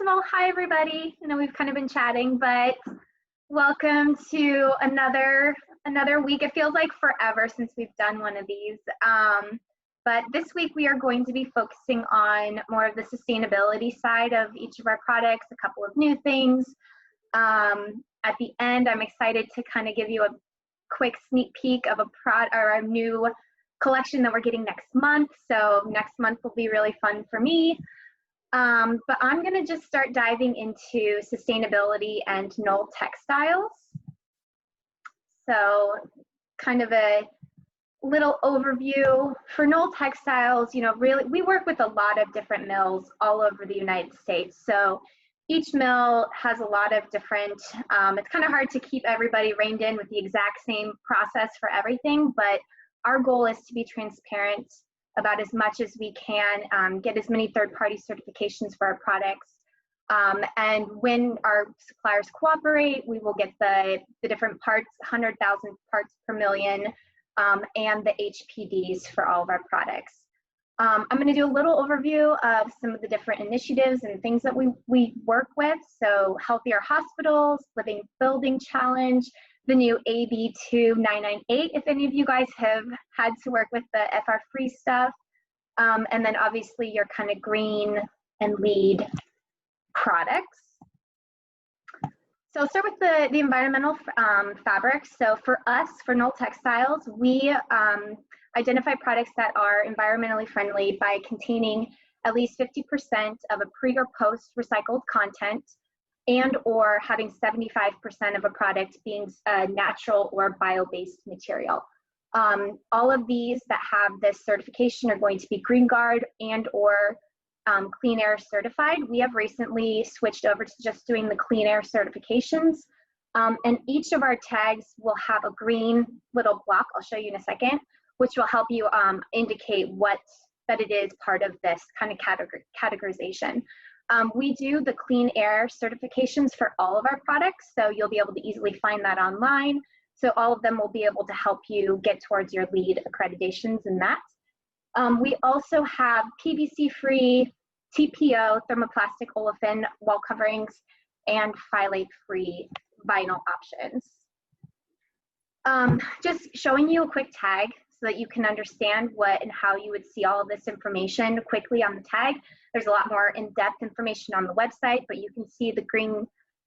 of all, hi everybody. I know we've kind of been chatting, but welcome to another week. It feels like forever since we've done one of these. But this week we are going to be focusing on more of the sustainability side of each of our products, a couple of new things. At the end, I'm excited to kind of give you a quick sneak peek of a new collection that we're getting next month. So next month will be really fun for me. But I'm going to just start diving into sustainability and Knoll Textiles. So kind of a little overview for Knoll Textiles. You know, really, we work with a lot of different mills all over the United States. So each mill has a lot of different, it's kind of hard to keep everybody reined in with the exact same process for everything, but our goal is to be transparent about as much as we can, get as many third-party certifications for our products. And when our suppliers cooperate, we will get the different parts, 100,000 parts per million, and the HPDs for all of our products. I'm going to do a little overview of some of the different initiatives and things that we work with. So Healthier Hospitals, Living Building Challenge, the new AB 2998, if any of you guys have had to work with the FR-free stuff, and then obviously your kind of green and LEED products. So I'll start with the environmental fabrics. So for us, for Knoll Textiles, we identify products that are environmentally friendly by containing at least 50% of a pre or post recycled content, and or having 75% of a product being natural or bio-based material. All of these that have this certification are going to be Green Guard and or Clean Air certified. We have recently switched over to just doing the Clean Air certifications. And each of our tags will have a green little block, I'll show you in a second, which will help you indicate that it is part of this kind of categorization. We do the Clean Air certifications for all of our products, so you'll be able to easily find that online. So all of them will be able to help you get towards your LEED accreditations in that. We also have PVC-free, TPO, thermoplastic olefin wall coverings, and phthalate-free vinyl options. Just showing you a quick tag so that you can understand what and how you would see all of this information quickly on the tag. There's a lot more in-depth information on the website, but you can see the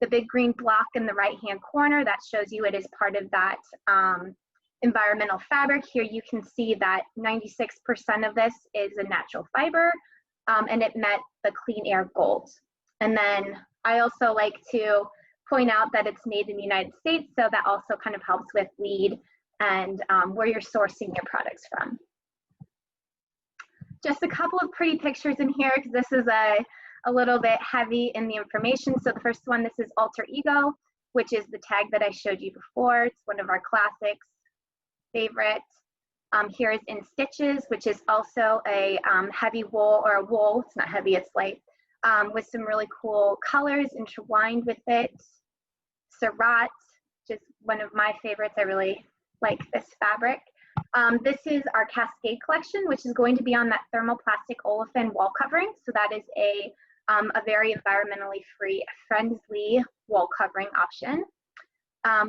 big green block in the right-hand corner that shows you it is part of that environmental fabric. Here you can see that 96% of this is a natural fiber, and it met the Clean Air Gold. And then I also like to point out that it's made in the United States, so that also kind of helps with LEED and where you're sourcing your products from. Just a couple of pretty pictures in here, because this is a little bit heavy in the information. So the first one, this is Alter Ego, which is the tag that I showed you before. It's one of our classics, favorite. Here is In Stitches, which is also a heavy wool, or a wool, it's not heavy, it's light, with some really cool colors intertwined with it. Surat, just one of my favorites. I really like this fabric. This is our Cascade Collection, which is going to be on that thermoplastic olefin wall covering. So that is a very environmentally friendly wall covering option.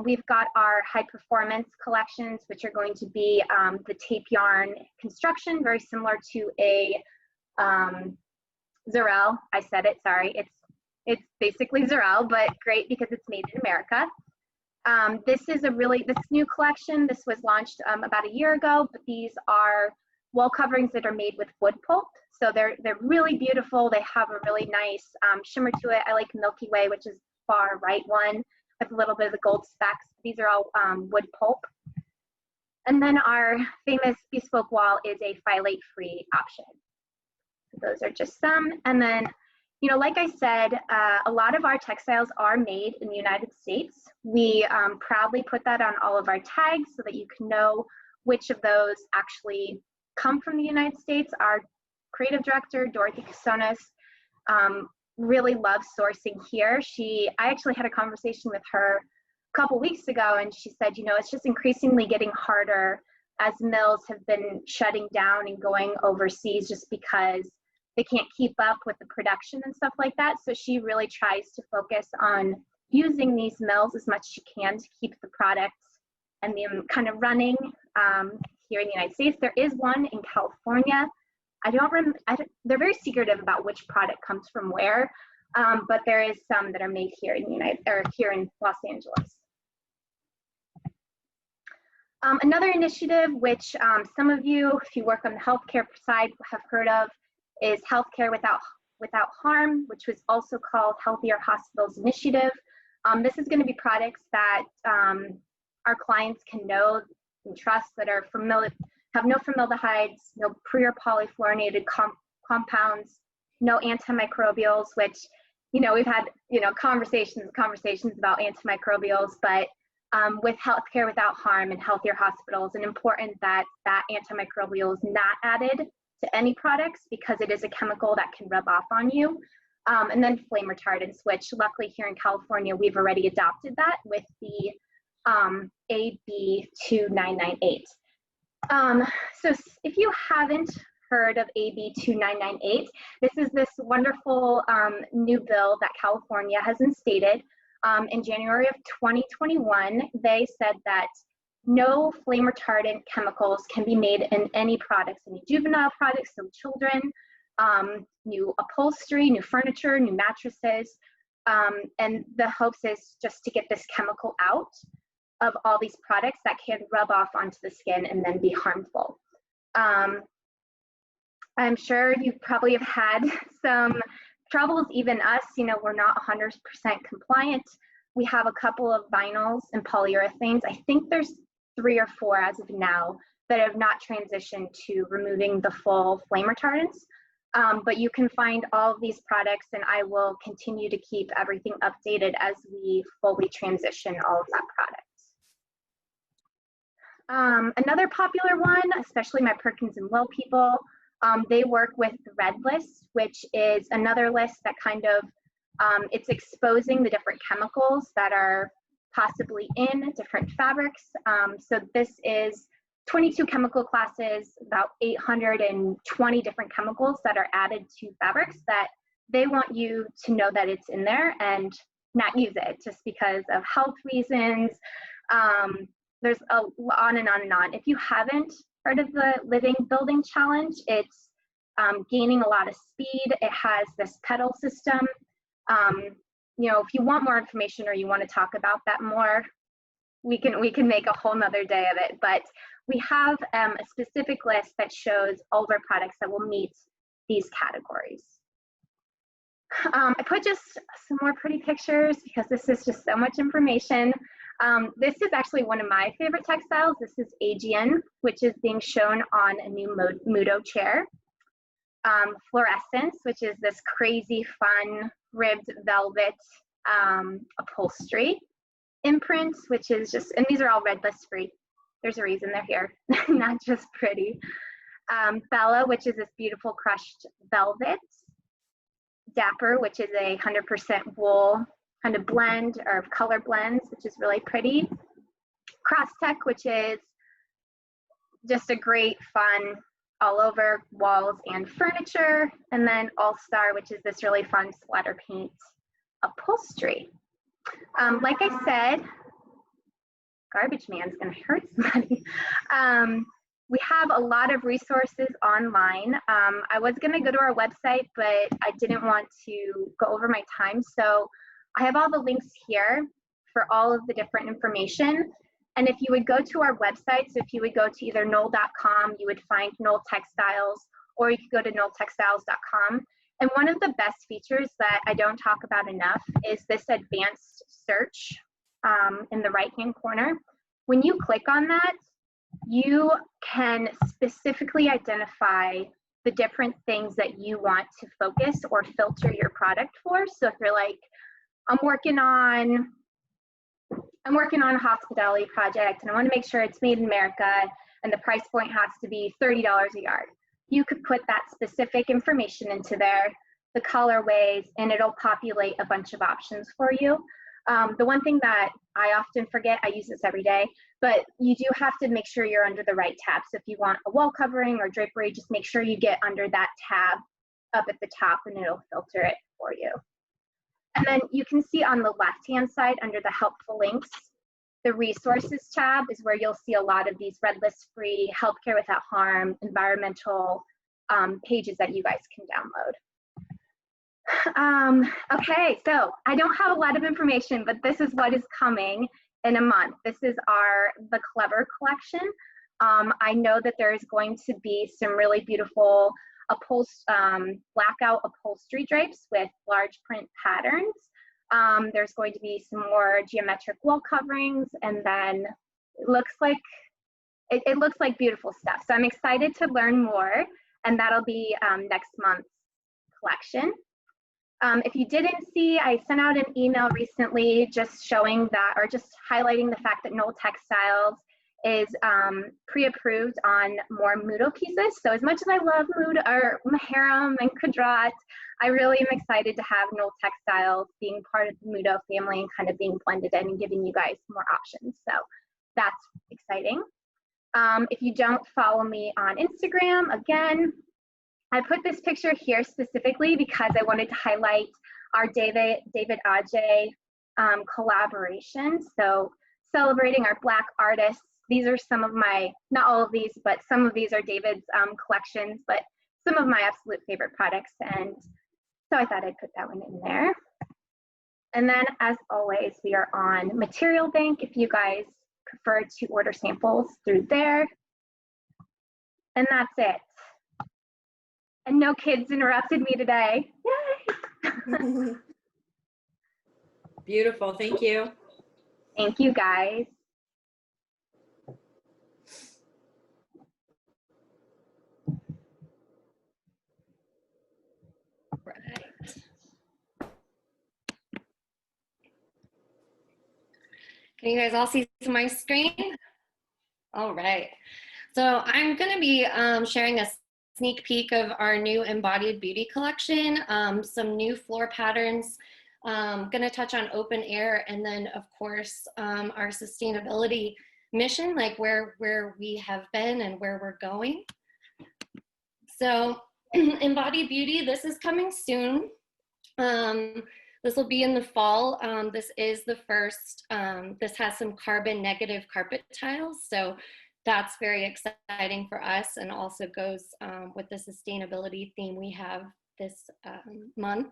We've got our high performance collections, which are going to be the tape yarn construction, very similar to a Zerel. I said it, sorry. It's basically Zerel, but great because it's made in America. This new collection. This was launched about a year ago, but these are wall coverings that are made with wood pulp. So they're really beautiful. They have a really nice shimmer to it. I like Milky Way, which is far right one, with a little bit of the gold specks. These are all wood pulp. And then our famous bespoke wall is a phthalate-free option. So those are just some. And then, you know, like I said, a lot of our textiles are made in the United States. We proudly put that on all of our tags so that you can know which of those actually come from the United States. Our creative director, Dorothy Casonas, really loves sourcing here. I actually had a conversation with her a couple weeks ago, and she said, you know, it's just increasingly getting harder as mills have been shutting down and going overseas just because they can't keep up with the production and stuff like that. So she really tries to focus on using these mills as much as she can to keep the products and them kind of running here in the United States. There is one in California. They're very secretive about which product comes from where, but there is some that are made here in here in Los Angeles. Another initiative, which some of you, if you work on the healthcare side, have heard of, is Healthcare Without Harm, which was also called Healthier Hospitals Initiative. This is going to be products that our clients can know and trust, that are have no formaldehydes, no pre or polyfluorinated compounds, no antimicrobials, which, we've had, conversations about antimicrobials, but with Healthcare Without Harm and Healthier Hospitals, and important that that antimicrobial is not added to any products, because it is a chemical that can rub off on you. And then flame retardants, which luckily here in California, we've already adopted that with the AB 2998. So if you haven't heard of AB 2998, this is this wonderful new bill that California has instated. In January of 2021, they said that no flame retardant chemicals can be made in any products, any juvenile products, so children, new upholstery, new furniture, new mattresses. And the hopes is just to get this chemical out of all these products that can rub off onto the skin and then be harmful. I'm sure you probably have had some troubles, even us, we're not 100% compliant. We have a couple of vinyls and polyurethanes. I think there's 3 or 4 as of now that have not transitioned to removing the full flame retardants. But you can find all of these products, and I will continue to keep everything updated as we fully transition all of that product. Another popular one, especially my Perkins and Will people, they work with the Red List, which is another list that kind of, it's exposing the different chemicals that are possibly in different fabrics. So this is 22 chemical classes, about 820 different chemicals that are added to fabrics that they want you to know that it's in there and not use it just because of health reasons. There's on and on and on. If you haven't heard of the Living Building Challenge, it's gaining a lot of speed. It has this pedal system. If you want more information or you want to talk about that more, we can make a whole nother day of it. But we have a specific list that shows all of our products that will meet these categories. I put just some more pretty pictures because this is just so much information. This is actually one of my favorite textiles. This is AGN, which is being shown on a new Mudo chair. Fluorescence, which is this crazy fun ribbed velvet upholstery. Imprint, which is just, and these are all Red List free. There's a reason they're here, not just pretty. Bella, which is this beautiful crushed velvet. Dapper, which is a 100% wool kind of blend or color blends, which is really pretty. Crosstech, which is just a great fun all over walls and furniture. And then All Star, which is this really fun splatter paint upholstery. Like I said, Garbage Man's gonna hurt somebody. We have a lot of resources online. I was gonna go to our website, but I didn't want to go over my time. So I have all the links here for all of the different information. And if you would go to our website, so if you would go to either Knoll.com, you would find Knoll Textiles, or you could go to KnollTextiles.com. And one of the best features that I don't talk about enough is this advanced search in the right-hand corner. When you click on that, you can specifically identify the different things that you want to focus or filter your product for. So if you're like, I'm working on a hospitality project and I want to make sure it's made in America and the price point has to be $30 a yard. You could put that specific information into there, the colorways, and it'll populate a bunch of options for you. The one thing that I often forget, I use this every day, but you do have to make sure you're under the right tab. So if you want a wall covering or drapery, just make sure you get under that tab up at the top and it'll filter it for you. And then you can see on the left-hand side under the helpful links, the resources tab is where you'll see a lot of these red list free, healthcare without harm, environmental pages that you guys can download. Okay, so I don't have a lot of information, but this is what is coming in a month. This is the Clever collection. I know that there is going to be some really beautiful blackout upholstery drapes with large print patterns. There's going to be some more geometric wall coverings, and then it looks like beautiful stuff. So I'm excited to learn more, and that'll be next month's collection. If you didn't see, I sent out an email recently just showing that, or just highlighting the fact that Knoll Textiles is pre-approved on more Mudo pieces. So as much as I love Mudo or Maharam and Kudrat, I really am excited to have Knoll Textiles being part of the Mudo family and kind of being blended in and giving you guys more options. So that's exciting. If you don't follow me on Instagram, again, I put this picture here specifically because I wanted to highlight our David Ajay collaboration. So celebrating our Black artists. These are some of my, not all of these, but some of these are David's collections, but some of my absolute favorite products. And so I thought I'd put that one in there. And then as always, we are on Material Bank if you guys prefer to order samples through there. And that's it. And no kids interrupted me today. Yay! Beautiful, thank you. Thank you guys. Right. Can you guys all see my screen? All right. So I'm going to be sharing a sneak peek of our new Embodied Beauty collection, some new floor patterns. Going to touch on open air, and then of course our sustainability mission, like where we have been and where we're going. So Embodied Beauty, this is coming soon. This will be in the fall. This is the first, this has some carbon negative carpet tiles. So that's very exciting for us, and also goes with the sustainability theme we have this month.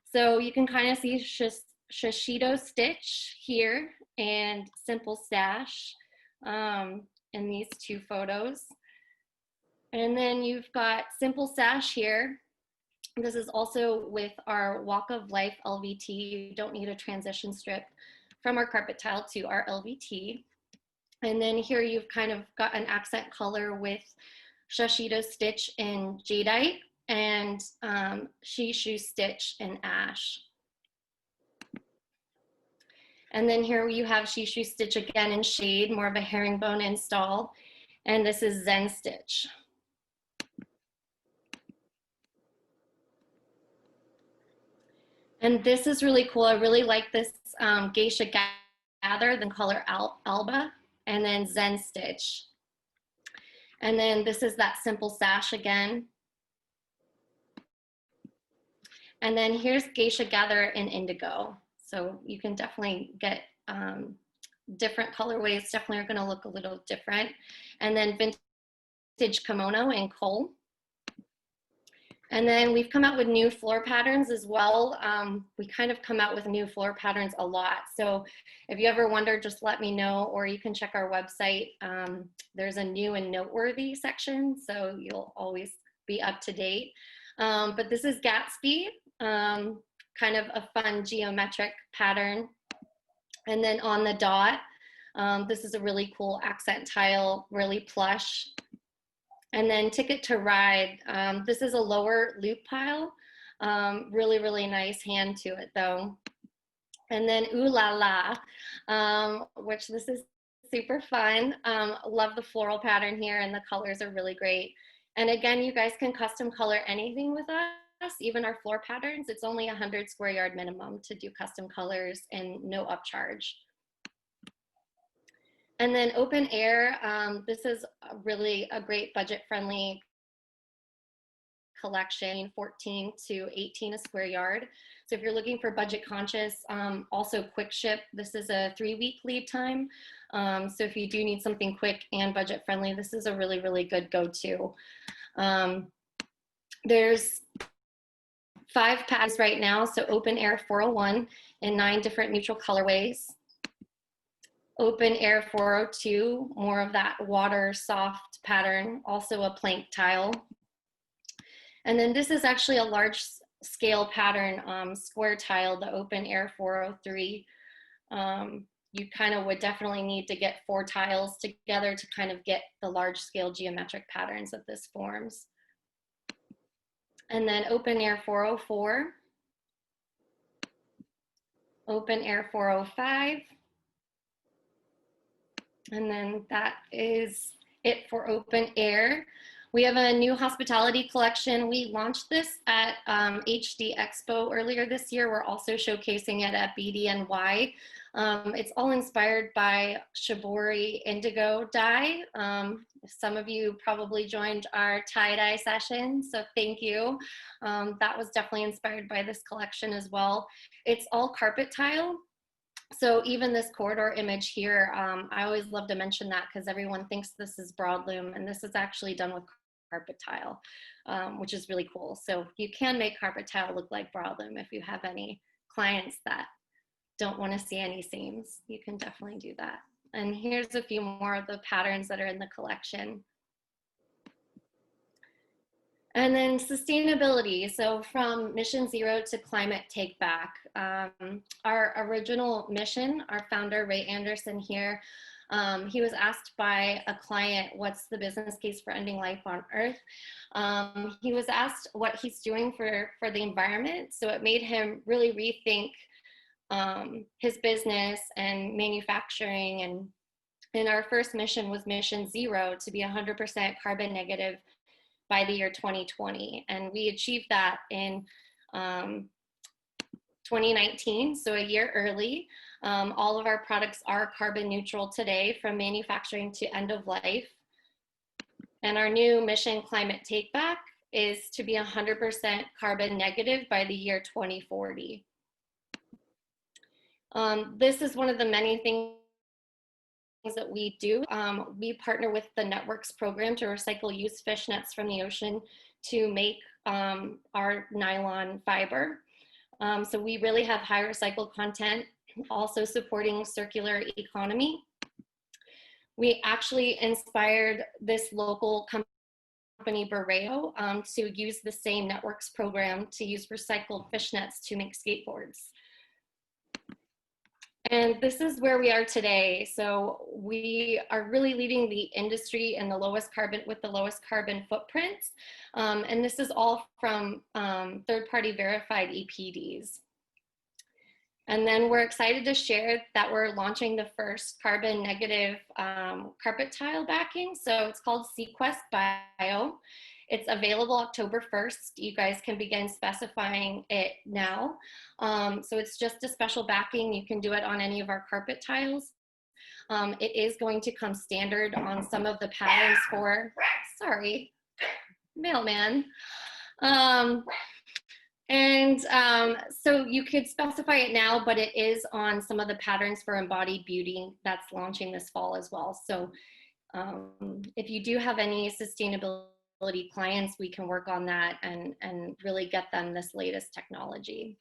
So you can kind of see Shishido Stitch here and Simple Stash in these two photos. And then you've got Simple Stash here. This is also with our Walk of Life LVT. You don't need a transition strip from our carpet tile to our LVT. And then here you've kind of got an accent color with Shishido Stitch in Jadeite and Shishu Stitch in Ash. And then here you have Shishu Stitch again in shade, more of a herringbone install. And this is Zen Stitch. And this is really cool. I really like this Geisha Gather, the color Alba, and then Zen Stitch. And then this is that Simple Sash again. And then here's Geisha Gather in Indigo. So you can definitely get different colorways, definitely are gonna look a little different. And then Vintage Kimono in Coal. And then we've come out with new floor patterns as well. We kind of come out with new floor patterns a lot. So if you ever wonder, just let me know, or you can check our website. There's a new and noteworthy section, so you'll always be up to date. But this is Gatsby, kind of a fun geometric pattern. And then on the dot, this is a really cool accent tile, really plush. And then Ticket to Ride, this is a lower loop pile. Really, really nice hand to it though. And then Ooh La La, which this is super fun. Love the floral pattern here, and the colors are really great. And again, you guys can custom color anything with us, even our floor patterns. It's only 100 square yard minimum to do custom colors and no upcharge. And then open air, this is really a great budget friendly collection, 14 to 18 a square yard. So if you're looking for budget conscious, also quick ship, this is a 3-week lead time. So if you do need something quick and budget friendly, this is a really, really good go-to. There's 5 patterns right now. So Open Air 401 in 9 different neutral colorways. Open Air 402, more of that water soft pattern, also a plank tile. And then this is actually a large scale pattern, square tile, the Open Air 403. You kind of would definitely need to get 4 tiles together to kind of get the large scale geometric patterns that this forms. And then Open Air 404, Open Air 405, and then that is it for Open Air. We have a new hospitality collection. We launched this at HD Expo earlier this year. We're also showcasing it at BDNY. It's all inspired by Shibori indigo dye. Some of you probably joined our tie-dye session, so thank you. That was definitely inspired by this collection as well. It's all carpet tile. So even this corridor image here, I always love to mention that because everyone thinks this is broadloom, and this is actually done with carpet tile, which is really cool. So you can make carpet tile look like broadloom if you have any clients that don't want to see any seams. You can definitely do that. And here's a few more of the patterns that are in the collection. And then sustainability. So from Mission Zero to Climate Take Back. Our original mission, our founder, Ray Anderson here, he was asked by a client, what's the business case for ending life on Earth? He was asked what he's doing for the environment. So it made him really rethink his business and manufacturing. And our first mission was Mission Zero, to be 100% carbon negative by the year 2020. And we achieved that in 2019, so a year early. All of our products are carbon neutral today, from manufacturing to end of life. And our new mission, Climate Take Back, is to be 100% carbon negative by the year 2040. This is one of the many things that we do. We partner with the Networks program to recycle used fish nets from the ocean to make our nylon fiber. So we really have high recycled content, also supporting circular economy. We actually inspired this local company, Borreo, to use the same Networks program to use recycled fish nets to make skateboards. And this is where we are today. So we are really leading the industry in the lowest carbon, with the lowest carbon footprints. And this is all from third-party verified EPDs. And then we're excited to share that we're launching the first carbon negative carpet tile backing. So it's called Sequest Bio. It's available October 1st. You guys can begin specifying it now. So it's just a special backing. You can do it on any of our carpet tiles. It is going to come standard on some of the patterns for, sorry, mailman. So you could specify it now, but it is on some of the patterns for embodied beauty that's launching this fall as well. So if you do have any sustainability clients, we can work on that and really get them this latest technology.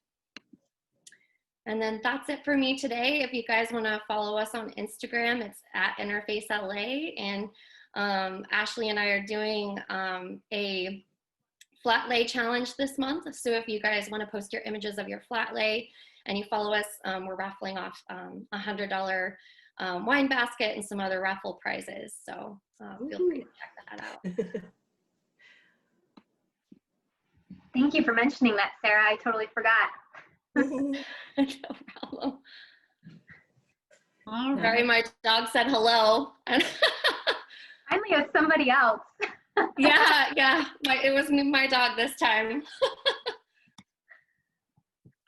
And then that's it for me today. If you guys want to follow us on Instagram, it's at InterfaceLA. And Ashley and I are doing a flat lay challenge this month. So if you guys want to post your images of your flat lay and you follow us, we're raffling off $100 wine basket and some other raffle prizes. So feel free to check that out. Thank you for mentioning that, Sarah. I totally forgot. No problem. All right. Sorry, my dog said hello. Finally, it's somebody else. yeah. It was my dog this time.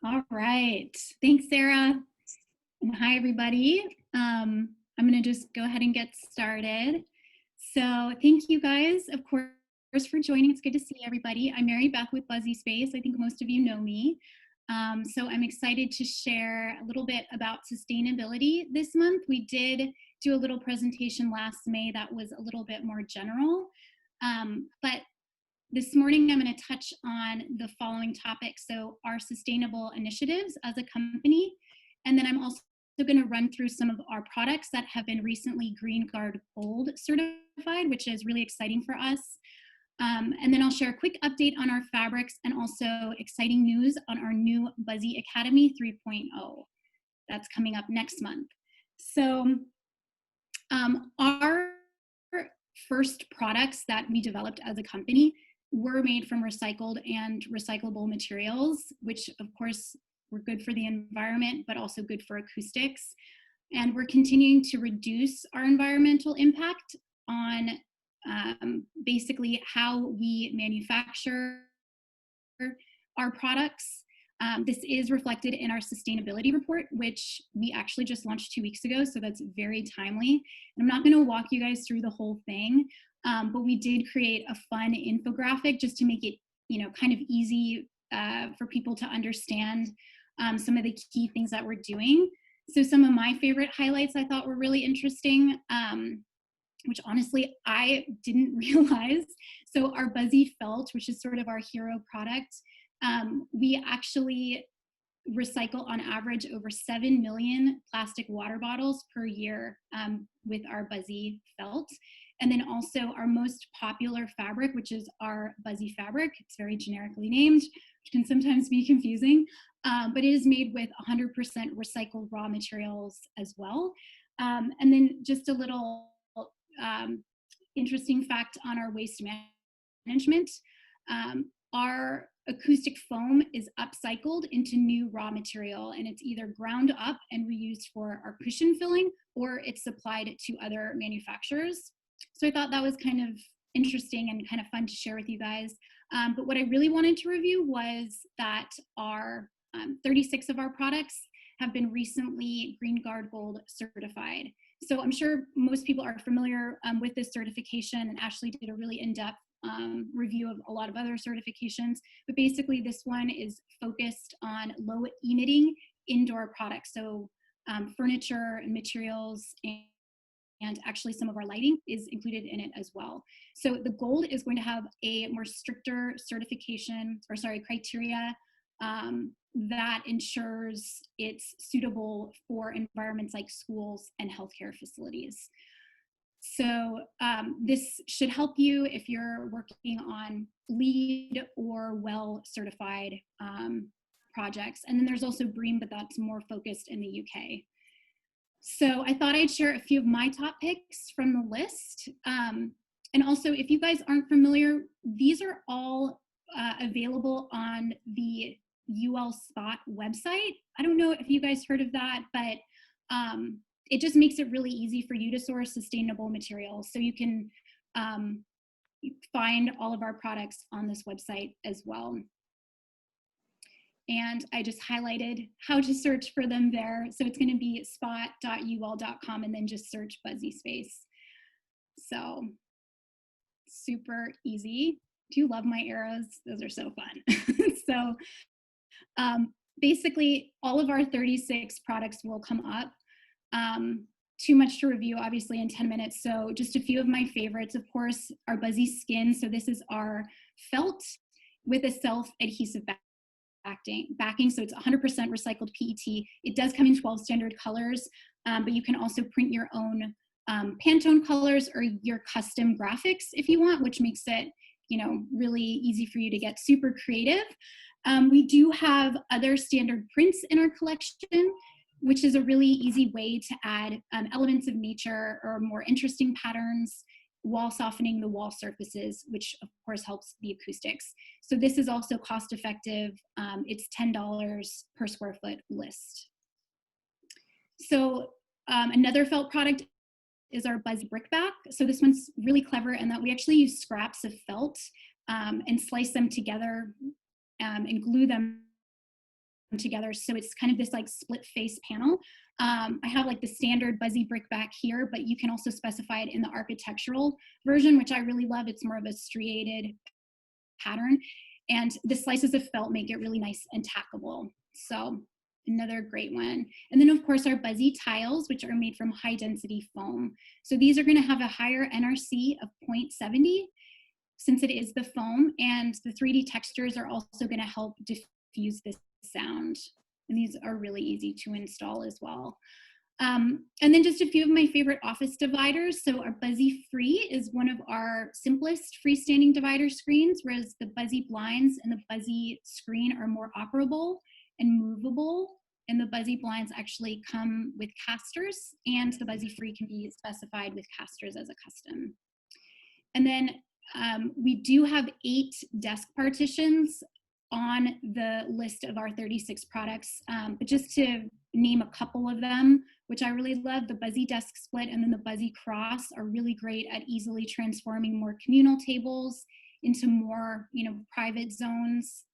All right. Thanks, Sarah. And hi, everybody. I'm going to just go ahead and get started. So thank you guys, of course, for joining. It's good to see everybody. I'm Mary Beth with BuzziSpace. I think most of you know me. So I'm excited to share a little bit about sustainability this month. We did do a little presentation last May that was a little bit more general. But this morning, I'm going to touch on the following topics. So our sustainable initiatives as a company. And then I'm also going to run through some of our products that have been recently Green Guard Gold certified, which is really exciting for us. And then I'll share a quick update on our fabrics and also exciting news on our new Buzzy Academy 3.0. That's coming up next month. So our first products that we developed as a company were made from recycled and recyclable materials, which of course were good for the environment, but also good for acoustics. And we're continuing to reduce our environmental impact on basically how we manufacture our products. This is reflected in our sustainability report, which we actually just launched 2 weeks ago, so that's very timely. And I'm not going to walk you guys through the whole thing, but we did create a fun infographic just to make it, kind of easy for people to understand some of the key things that we're doing. So some of my favorite highlights I thought were really interesting, which honestly I didn't realize. So our Buzzy felt, which is sort of our hero product, we actually recycle on average over 7 million plastic water bottles per year with our Buzzy felt. And then also our most popular fabric, which is our Buzzy fabric. It's very generically named, which can sometimes be confusing, but it is made with 100% recycled raw materials as well. And then just a little interesting fact on our waste management. Our acoustic foam is upcycled into new raw material, and it's either ground up and reused for our cushion filling, or it's supplied to other manufacturers. So I thought that was kind of interesting and kind of fun to share with you guys. But what I really wanted to review was that our 36 of our products have been recently Green Guard Gold certified. So I'm sure most people are familiar with this certification, and Ashley did a really in-depth review of a lot of other certifications, but basically this one is focused on low emitting indoor products. So furniture and materials and actually some of our lighting is included in it as well. So the gold is going to have a more stricter criteria that ensures it's suitable for environments like schools and healthcare facilities. So this should help you if you're working on LEED or WELL certified projects. And then there's also BREEAM, but that's more focused in the UK. So I thought I'd share a few of my top picks from the list. And also, if you guys aren't familiar, these are all available on the UL Spot website. I don't know if you guys heard of that, but it just makes it really easy for you to source sustainable materials. So you can find all of our products on this website as well. And I just highlighted how to search for them there. So it's going to be spot.ul.com and then just search BuzziSpace. So super easy. Do you love my arrows? Those are so fun. So basically all of our 36 products will come up. Too much to review obviously in 10 minutes. So just a few of my favorites, of course, our Buzzy Skin. So this is our felt with a self-adhesive backing. So it's 100% recycled PET. It does come in 12 standard colors, but you can also print your own Pantone colors or your custom graphics if you want, which makes it, really easy for you to get super creative. We do have other standard prints in our collection, which is a really easy way to add elements of nature or more interesting patterns while softening the wall surfaces, which of course helps the acoustics. So this is also cost effective. It's $10 per square foot list. So another felt product is our Buzzy Brickback. So this one's really clever in that we actually use scraps of felt and slice them together and glue them together. So it's kind of this like split face panel. I have like the standard Buzzy brick back here, but you can also specify it in the architectural version, which I really love. It's more of a striated pattern. And the slices of felt make it really nice and tackable. So another great one. And then of course our Buzzy Tiles, which are made from high density foam. So these are gonna have a higher NRC of 0.70 since it is the foam, and the 3D textures are also gonna help diffuse this sound. And these are really easy to install as well. And then just a few of my favorite office dividers. So our Buzzy Free is one of our simplest freestanding divider screens, whereas the Buzzy Blinds and the Buzzy Screen are more operable and movable. And the Buzzy Blinds actually come with casters, and the Buzzy Free can be specified with casters as a custom. And then we do have 8 desk partitions on the list of our 36 products, but just to name a couple of them, which I really love, the Buzzy Desk Split and then the Buzzy Cross are really great at easily transforming more communal tables into more, private zones.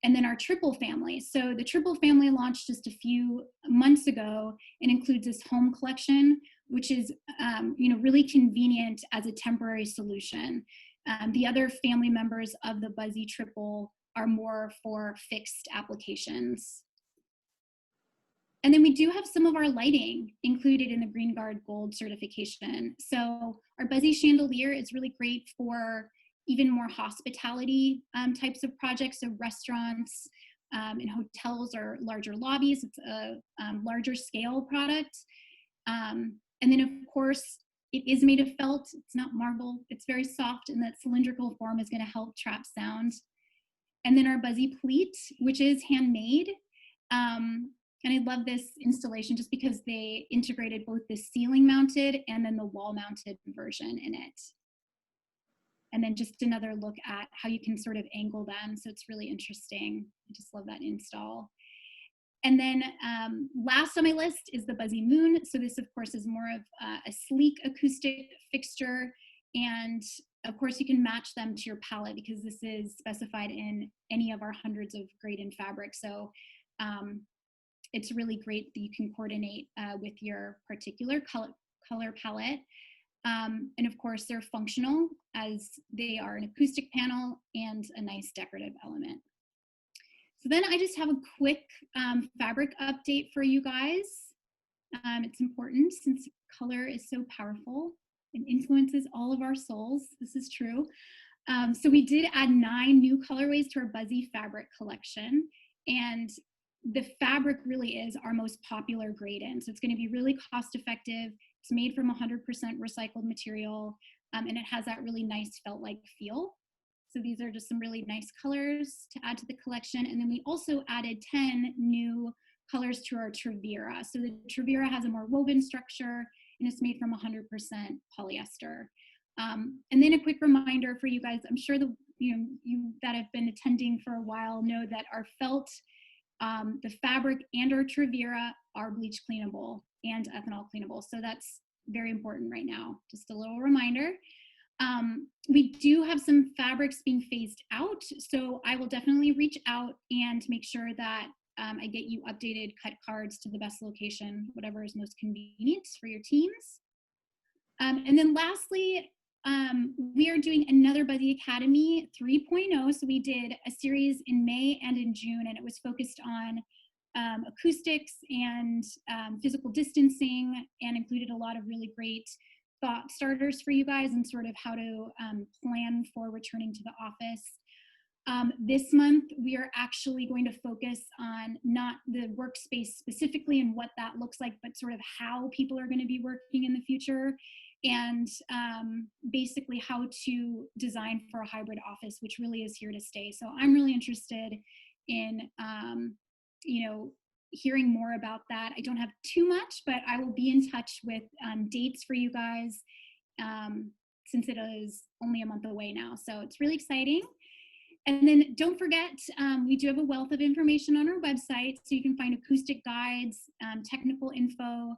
And then our triple family. So the triple family launched just a few months ago and includes this home collection, which is, really convenient as a temporary solution. The other family members of the Buzzy triple are more for fixed applications. And then we do have some of our lighting included in the Green Guard Gold certification. So our Buzzy chandelier is really great for even more hospitality types of projects, so restaurants and hotels or larger lobbies. It's a larger scale product. And then of course, it is made of felt. It's not marble. It's very soft, and that cylindrical form is going to help trap sound. And then our Buzzy Pleat, which is handmade. And I love this installation just because they integrated both the ceiling mounted and then the wall mounted version in it. And then just another look at how you can sort of angle them. So it's really interesting. I just love that install. And then last on my list is the Buzzy Moon. So this, of course, is more of a sleek acoustic fixture. And of course, you can match them to your palette because this is specified in any of our hundreds of grade and fabric. So it's really great that you can coordinate with your particular color palette. And of course, they're functional as they are an acoustic panel and a nice decorative element. So then I just have a quick fabric update for you guys. It's important since color is so powerful and influences all of our souls. This is true. So we did add 9 new colorways to our Buzzy fabric collection. And the fabric really is our most popular grade in. So it's going to be really cost effective. It's made from 100% recycled material, and it has that really nice felt-like feel. So these are just some really nice colors to add to the collection. And then we also added 10 new colors to our Trevira. So the Trevira has a more woven structure, and it's made from 100% polyester. And then a quick reminder for you guys, I'm sure you that have been attending for a while know that our felt, the fabric and our Trevira are bleach cleanable and ethanol cleanable. So that's very important right now. Just a little reminder. We do have some fabrics being phased out, so I will definitely reach out and make sure that I get you updated cut cards to the best location, whatever is most convenient for your teams. And then lastly, we are doing another Buzzy Academy 3.0. So we did a series in May and in June, and it was focused on acoustics and physical distancing, and included a lot of really great thought starters for you guys and sort of how to plan for returning to the office. This month, we are actually going to focus on not the workspace specifically and what that looks like, but sort of how people are going to be working in the future, and basically how to design for a hybrid office, which really is here to stay. So I'm really interested in, hearing more about that. I don't have too much, but I will be in touch with dates for you guys since it is only a month away now. So it's really exciting. And then don't forget, we do have a wealth of information on our website, so you can find acoustic guides, technical info,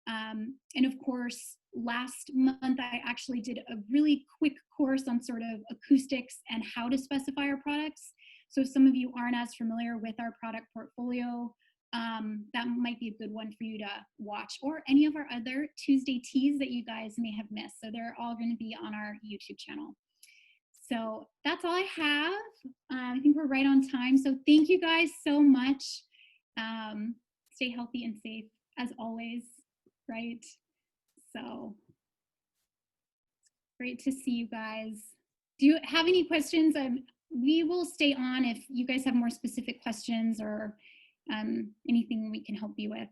and of course, last month I actually did a really quick course on sort of acoustics and how to specify our products. So if some of you aren't as familiar with our product portfolio, that might be a good one for you to watch, or any of our other Tuesday teas that you guys may have missed. So they're all going to be on our YouTube channel. So that's all I have. I think we're right on time. So thank you guys so much. Stay healthy and safe as always, right? So great to see you guys. Do you have any questions? We will stay on if you guys have more specific questions or anything we can help you with.